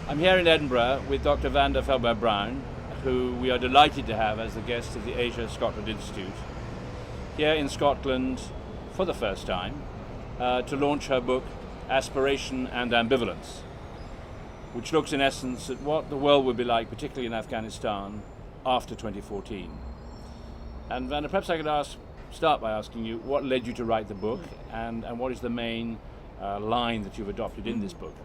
I'm here in Edinburgh with Dr. Vanda Felbab-Brown, who we are delighted to have as the guest of the Asia-Scotland Institute, here in Scotland for the first time, to launch her book, Aspiration and Ambivalence, which looks in essence at what the world would be like, particularly in Afghanistan, after 2014. And Vanda, perhaps I could start by asking you what led you to write the book, and what is the main line that you've adopted in this book?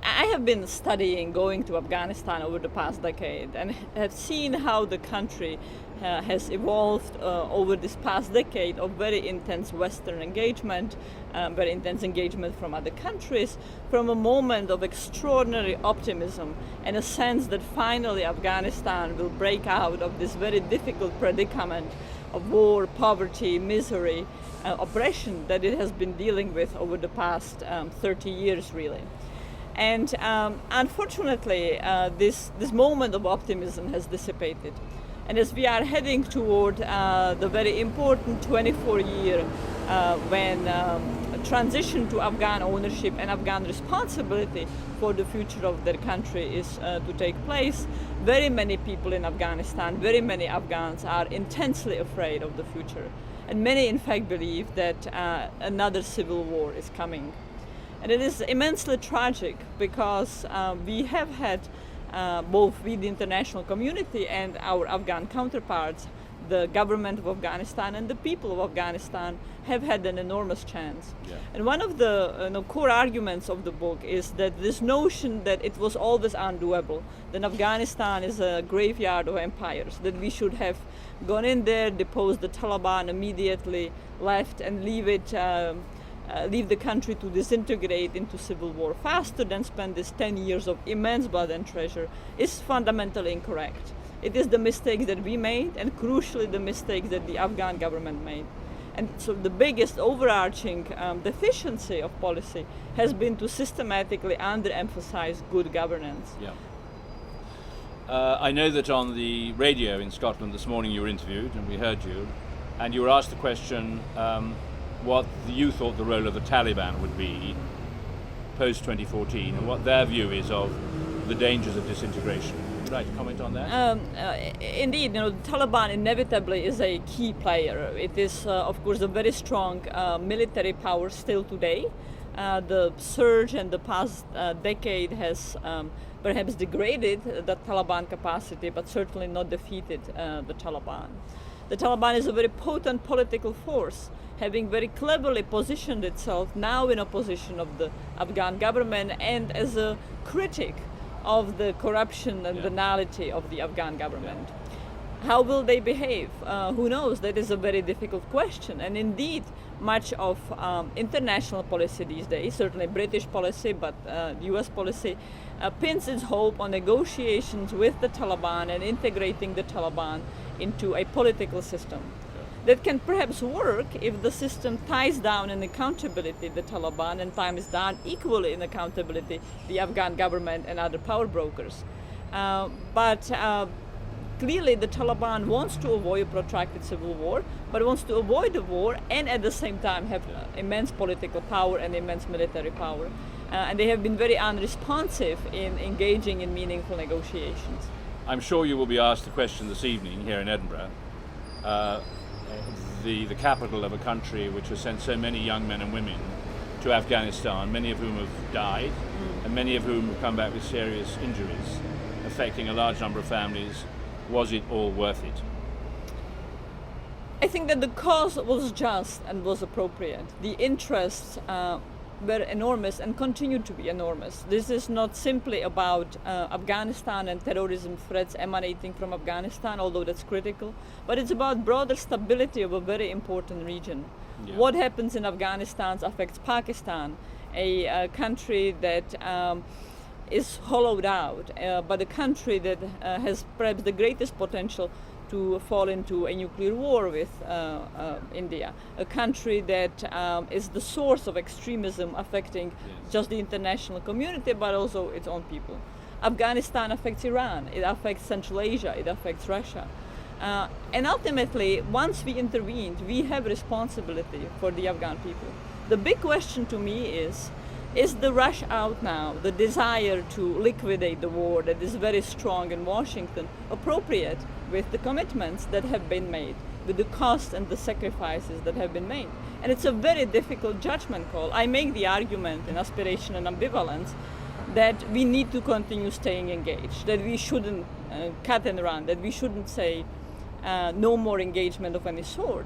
I have been studying going to Afghanistan over the past decade and have seen how the country has evolved over this past decade of very intense Western engagement, very intense engagement from other countries, from a moment of extraordinary optimism and a sense that finally Afghanistan will break out of this very difficult predicament of war, poverty, misery, oppression that it has been dealing with over the past 30 years really. And unfortunately, this moment of optimism has dissipated. And as we are heading toward the very important 24-year when transition to Afghan ownership and Afghan responsibility for the future of their country is to take place, very many people in Afghanistan, very many Afghans are intensely afraid of the future. And many, in fact, believe that another civil war is coming. And it is immensely tragic because we have had, both with the international community and our Afghan counterparts, the government of Afghanistan and the people of Afghanistan have had an enormous chance. Yeah. And one of the core arguments of the book is that this notion that it was always undoable, that Afghanistan is a graveyard of empires, that we should have gone in there, deposed the Taliban immediately, left and leave the country to disintegrate into civil war faster than spend this 10 years of immense blood and treasure is fundamentally incorrect. It is the mistakes that we made, and crucially the mistakes that the Afghan government made. And so the biggest overarching deficiency of policy has been to systematically underemphasize good governance. Yeah. I know that on the radio in Scotland this morning you were interviewed, and we heard you, and you were asked the question, what you thought the role of the Taliban would be post-2014 and what their view is of the dangers of disintegration. Would you like to comment on that? Indeed, the Taliban inevitably is a key player. It is, of course, a very strong military power still today. The surge in the past decade has perhaps degraded the Taliban capacity, but certainly not defeated the Taliban. The Taliban is a very potent political force, having very cleverly positioned itself now in opposition of the Afghan government and as a critic of the corruption and banality of the Afghan government. How will they behave? Who knows? That is a very difficult question. And indeed, much of international policy these days, certainly British policy, but US policy, pins its hope on negotiations with the Taliban and integrating the Taliban into a political system. That can perhaps work if the system ties down in accountability the Taliban and ties down equally in accountability the Afghan government and other power brokers. But clearly the Taliban wants to avoid a protracted civil war, but wants to avoid the war and at the same time have immense political power and immense military power. And they have been very unresponsive in engaging in meaningful negotiations. I'm sure you will be asked the question this evening here in Edinburgh. The capital of a country which has sent so many young men and women to Afghanistan, many of whom have died, and many of whom have come back with serious injuries, affecting a large number of families. Was it all worth it? I think that the cause was just and was appropriate. The interests were enormous and continue to be enormous. This is not simply about Afghanistan and terrorism threats emanating from Afghanistan, although that's critical, but it's about broader stability of a very important region. Yeah. What happens in Afghanistan affects Pakistan, a country that is hollowed out, but a country that has perhaps the greatest potential to fall into a nuclear war with India, a country that is the source of extremism affecting just the international community, but also its own people. Afghanistan affects Iran, it affects Central Asia, it affects Russia. And ultimately, once we intervened, we have responsibility for the Afghan people. The big question to me is, Is the rush out now, the desire to liquidate the war that is very strong in Washington, appropriate with the commitments that have been made, with the costs and the sacrifices that have been made? And it's a very difficult judgment call. I make the argument in Aspiration and Ambivalence that we need to continue staying engaged, that we shouldn't cut and run, that we shouldn't say no more engagement of any sort.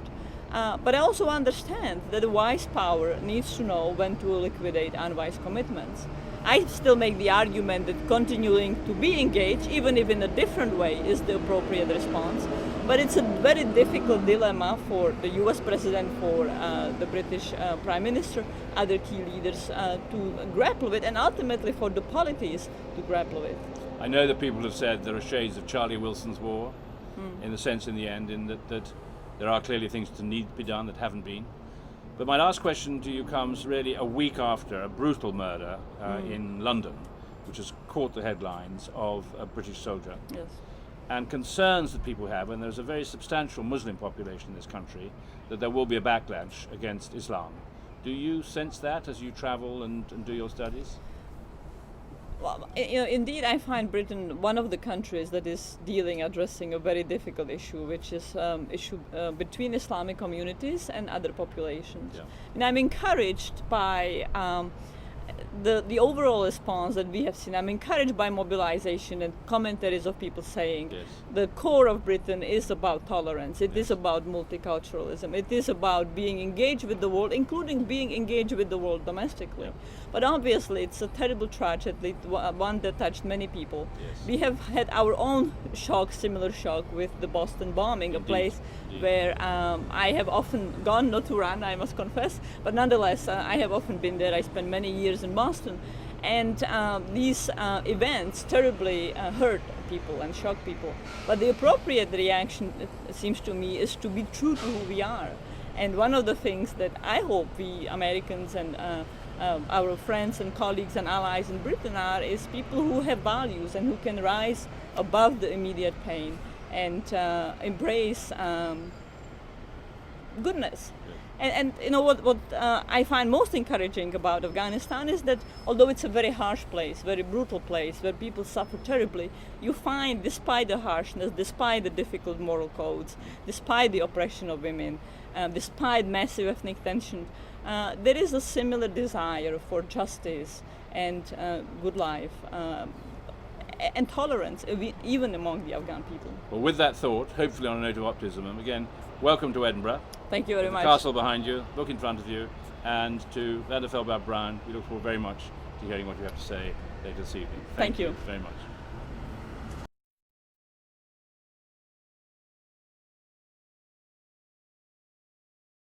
But I also understand that a wise power needs to know when to liquidate unwise commitments. I still make the argument that continuing to be engaged, even if in a different way, is the appropriate response. But it's a very difficult dilemma for the US President, for the British Prime Minister, other key leaders to grapple with, and ultimately for the polities to grapple with. I know that people have said there are shades of Charlie Wilson's war, in the sense in the end, in that there are clearly things that need to be done that haven't been. But my last question to you comes really a week after a brutal murder in London, which has caught the headlines of a British soldier. Yes. And concerns that people have, and there's a very substantial Muslim population in this country, that there will be a backlash against Islam. Do you sense that as you travel and do your studies? Well, indeed, I find Britain one of the countries that is addressing a very difficult issue, which is issue between Islamic communities and other populations. Yeah. And I'm encouraged by the overall response that we have seen. I'm encouraged by mobilization and commentaries of people saying the core of Britain is about tolerance, it is about multiculturalism, it is about being engaged with the world, including being engaged with the world domestically. But obviously it's a terrible tragedy, one that touched many people. We have had our own shock, similar shock with the Boston bombing, a place where I have often gone, not to run, I must confess, but nonetheless I have often been there. I spent many years in Boston, and these events terribly hurt people and shock people. But the appropriate reaction, it seems to me, is to be true to who we are. And one of the things that I hope we Americans and our friends and colleagues and allies in Britain are is people who have values and who can rise above the immediate pain and embrace goodness. And you know what I find most encouraging about Afghanistan is that although it's a very harsh place, very brutal place, where people suffer terribly, you find, despite the harshness, despite the difficult moral codes, despite the oppression of women, despite massive ethnic tension, there is a similar desire for justice and good life and tolerance, even among the Afghan people. Well, with that thought, hopefully on a note of optimism, and again, welcome to Edinburgh. Thank you very much. The castle behind you, book in front of you, and to Vanda Felbab-Brown, we look forward very much to hearing what you have to say later this evening. Thank you very much.